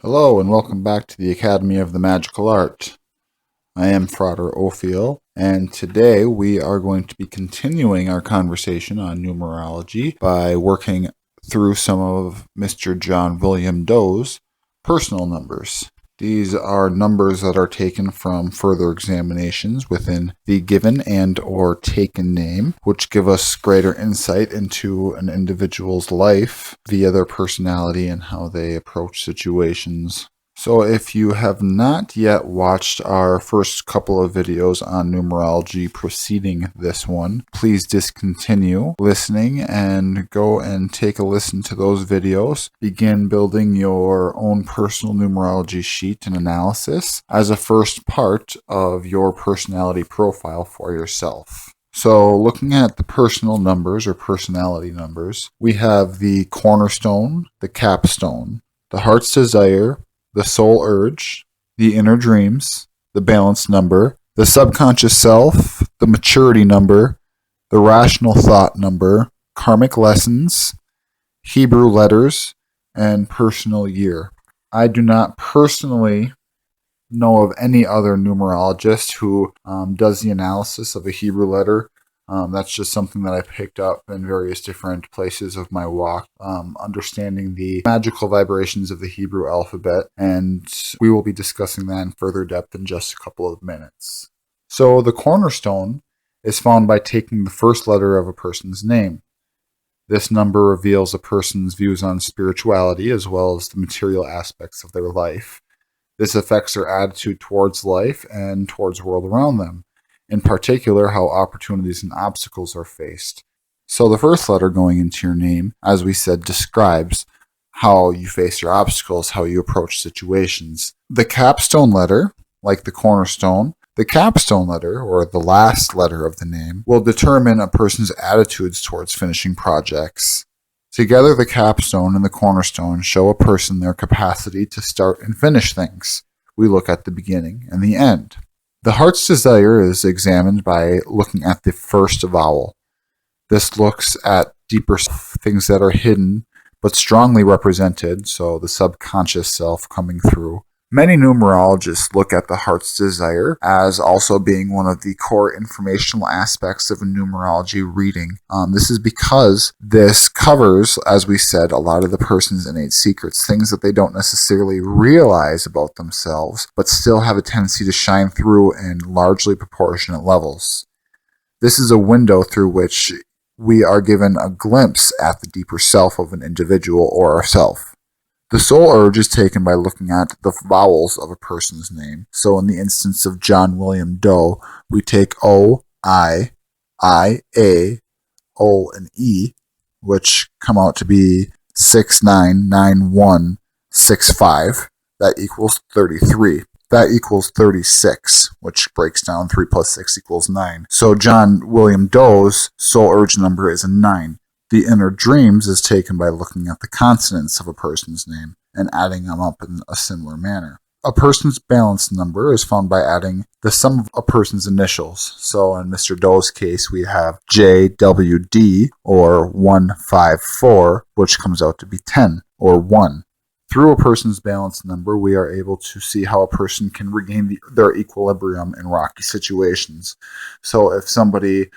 Hello and welcome back to the Academy of the Magical Art. I am Frater Ophiel, and today we are going to be continuing our conversation on numerology by working through some of Mr. John William Doe's personal numbers. These are numbers that are taken from further examinations within the given and or taken name, which give us greater insight into an individual's life via their personality and how they approach situations. So if you have not yet watched our first couple of videos on numerology preceding this one, please discontinue listening and go and take a listen to those videos. Begin building your own personal numerology sheet and analysis as a first part of your personality profile for yourself. So looking at the personal numbers or personality numbers, we have the Cornerstone, the Capstone, the Heart's Desire, the soul urge, the inner dreams, the balance number, the subconscious self, the maturity number, the rational thought number, karmic lessons, Hebrew letters, and personal year. I do not personally know of any other numerologist who does the analysis of a Hebrew letter. That's just something that I picked up in various different places of my walk, understanding the magical vibrations of the Hebrew alphabet, and we will be discussing that in further depth in just a couple of minutes. So the cornerstone is found by taking the first letter of a person's name. This number reveals a person's views on spirituality as well as the material aspects of their life. This affects their attitude towards life and towards the world around them. In particular, how opportunities and obstacles are faced. So the first letter going into your name, as we said, describes how you face your obstacles, how you approach situations. The capstone letter, like the cornerstone, the capstone letter, or the last letter of the name, will determine a person's attitudes towards finishing projects. Together, the capstone and the cornerstone show a person their capacity to start and finish things. We look at the beginning and the end. The heart's desire is examined by looking at the first vowel. This looks at deeper things that are hidden but strongly represented, so the subconscious self coming through. Many numerologists look at the heart's desire as also being one of the core informational aspects of a numerology reading. This is because this covers, as we said, a lot of the person's innate secrets, things that they don't necessarily realize about themselves, but still have a tendency to shine through in largely proportionate levels. This is a window through which we are given a glimpse at the deeper self of an individual or ourself. The soul urge is taken by looking at the vowels of a person's name. So in the instance of John William Doe, we take O, I, A, O, and E, which come out to be 699165. That equals 33. That equals 36, which breaks down 3 plus 6 equals 9. So John William Doe's soul urge number is a 9. The inner dreams is taken by looking at the consonants of a person's name and adding them up in a similar manner. A person's balance number is found by adding the sum of a person's initials. So in Mr. Doe's case, we have JWD, or 154, which comes out to be 10, or 1. Through a person's balance number, we are able to see how a person can regain their equilibrium in rocky situations. So if somebody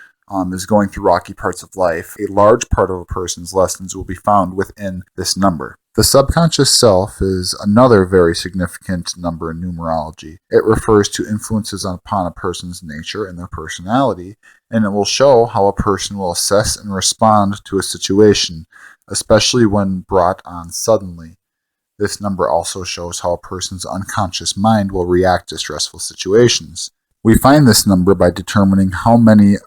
is going through rocky parts of life, a large part of a person's lessons will be found within this number. The subconscious self is another very significant number in numerology. It refers to influences upon a person's nature and their personality, and it will show how a person will assess and respond to a situation, especially when brought on suddenly. This number also shows how a person's unconscious mind will react to stressful situations. We find this number by determining how many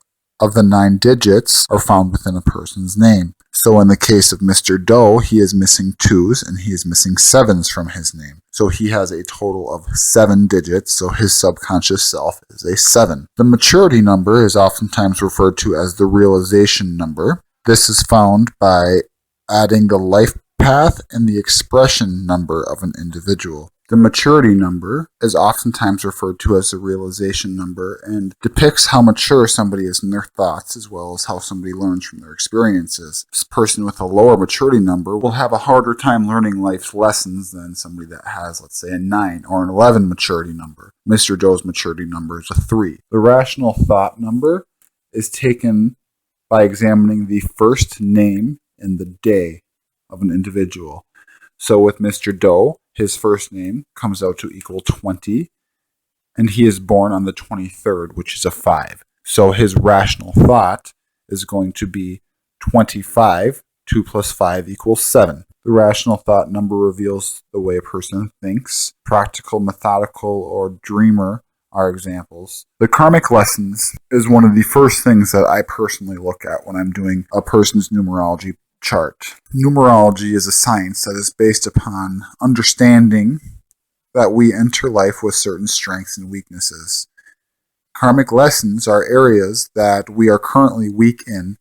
of the 9 digits are found within a person's name. So in the case of Mr. Doe, he is missing 2s and he is missing 7s from his name. So he has a total of 7 digits, so his subconscious self is a 7. The maturity number is oftentimes referred to as the realization number. This is found by adding the life path and the expression number of an individual. The maturity number is oftentimes referred to as the realization number and depicts how mature somebody is in their thoughts as well as how somebody learns from their experiences. This person with a lower maturity number will have a harder time learning life's lessons than somebody that has, let's say, a 9 or an 11 maturity number. Mr. Joe's maturity number is a 3. The rational thought number is taken by examining the first name and the day of an individual. So with Mr. Doe, his first name comes out to equal 20, and he is born on the 23rd, which is a 5. So his rational thought is going to be 25. 2 plus 5 equals 7. The rational thought number reveals the way a person thinks. Practical, methodical, or dreamer are examples. The Karmic Lessons is one of the first things that I personally look at when I'm doing a person's numerology chart. Numerology is a science that is based upon understanding that we enter life with certain strengths and weaknesses. Karmic lessons are areas that we are currently weak in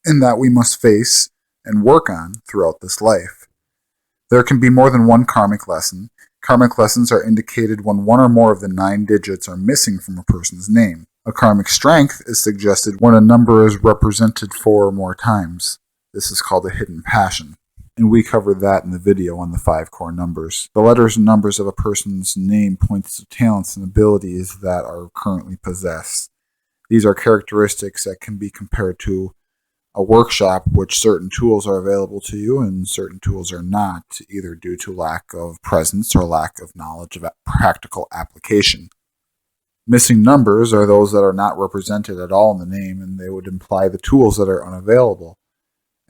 and that we must face and work on throughout this life. There can be more than one karmic lesson. Karmic lessons are indicated when one or more of the 9 digits are missing from a person's name. A karmic strength is suggested when a number is represented 4 or more times. This is called a hidden passion, and we covered that in the video on the 5 core numbers. The letters and numbers of a person's name points to talents and abilities that are currently possessed. These are characteristics that can be compared to a workshop, which certain tools are available to you and certain tools are not, either due to lack of presence or lack of knowledge of practical application. Missing numbers are those that are not represented at all in the name, and they would imply the tools that are unavailable,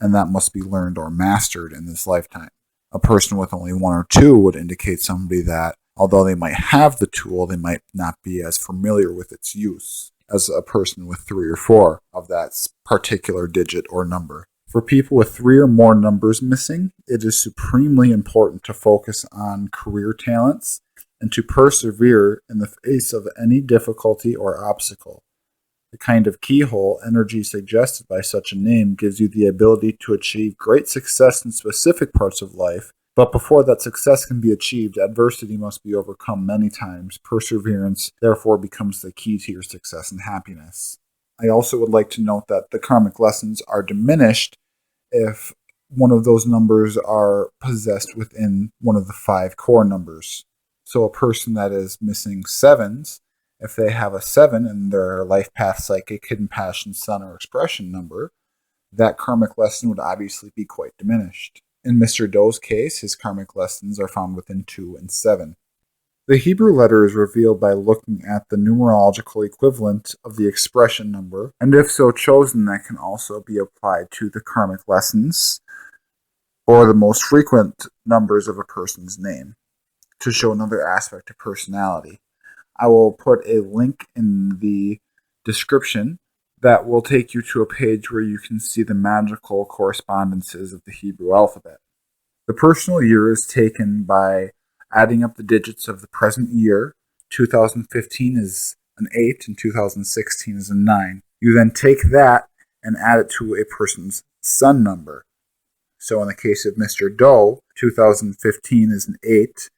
and that must be learned or mastered in this lifetime. A person with only 1 or 2 would indicate somebody that, although they might have the tool, they might not be as familiar with its use as a person with 3 or 4 of that particular digit or number. For people with 3 or more numbers missing, it is supremely important to focus on career talents and to persevere in the face of any difficulty or obstacle. The kind of keyhole energy suggested by such a name gives you the ability to achieve great success in specific parts of life, but before that success can be achieved, adversity must be overcome many times. Perseverance, therefore, becomes the key to your success and happiness. I also would like to note that the karmic lessons are diminished if one of those numbers are possessed within one of the 5 core numbers. So a person that is missing 7s, if they have a 7 in their life path, psychic, hidden passion, sun, or expression number, that karmic lesson would obviously be quite diminished. In Mr. Doe's case, his karmic lessons are found within 2 and 7. The Hebrew letter is revealed by looking at the numerological equivalent of the expression number, and if so chosen, that can also be applied to the karmic lessons or the most frequent numbers of a person's name to show another aspect of personality. I will put a link in the description that will take you to a page where you can see the magical correspondences of the Hebrew alphabet. The personal year is taken by adding up the digits of the present year. 2015 is an 8 and 2016 is a 9. You then take that and add it to a person's sun number. So in the case of Mr. Doe, 2015 is an 8.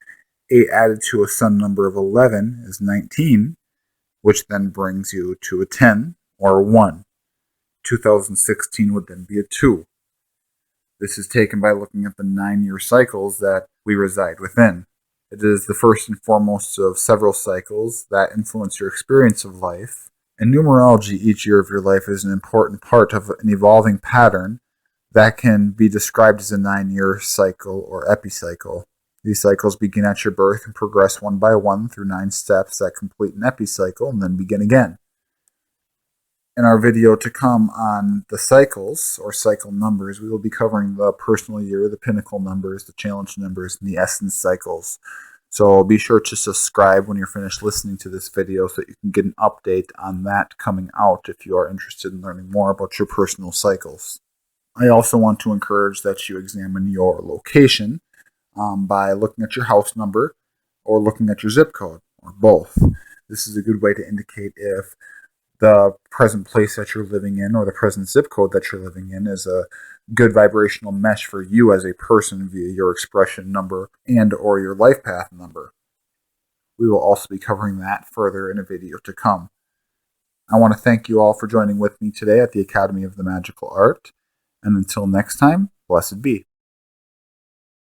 8 added to a sun number of 11 is 19, which then brings you to a 10 or a 1. 2016 would then be a 2. This is taken by looking at the 9-year cycles that we reside within. It is the first and foremost of several cycles that influence your experience of life. In numerology, each year of your life is an important part of an evolving pattern that can be described as a 9-year cycle or epicycle. These cycles begin at your birth and progress one by one through 9 steps that complete an epicycle and then begin again. In our video to come on the cycles or cycle numbers, we will be covering the personal year, the pinnacle numbers, the challenge numbers, and the essence cycles. So be sure to subscribe when you're finished listening to this video so that you can get an update on that coming out if you are interested in learning more about your personal cycles. I also want to encourage that you examine your location by looking at your house number or looking at your zip code, or both. This is a good way to indicate if the present place that you're living in or the present zip code that you're living in is a good vibrational mesh for you as a person via your expression number and or your life path number. We will also be covering that further in a video to come. I want to thank you all for joining with me today at the Academy of the Magical Art, and until next time, blessed be.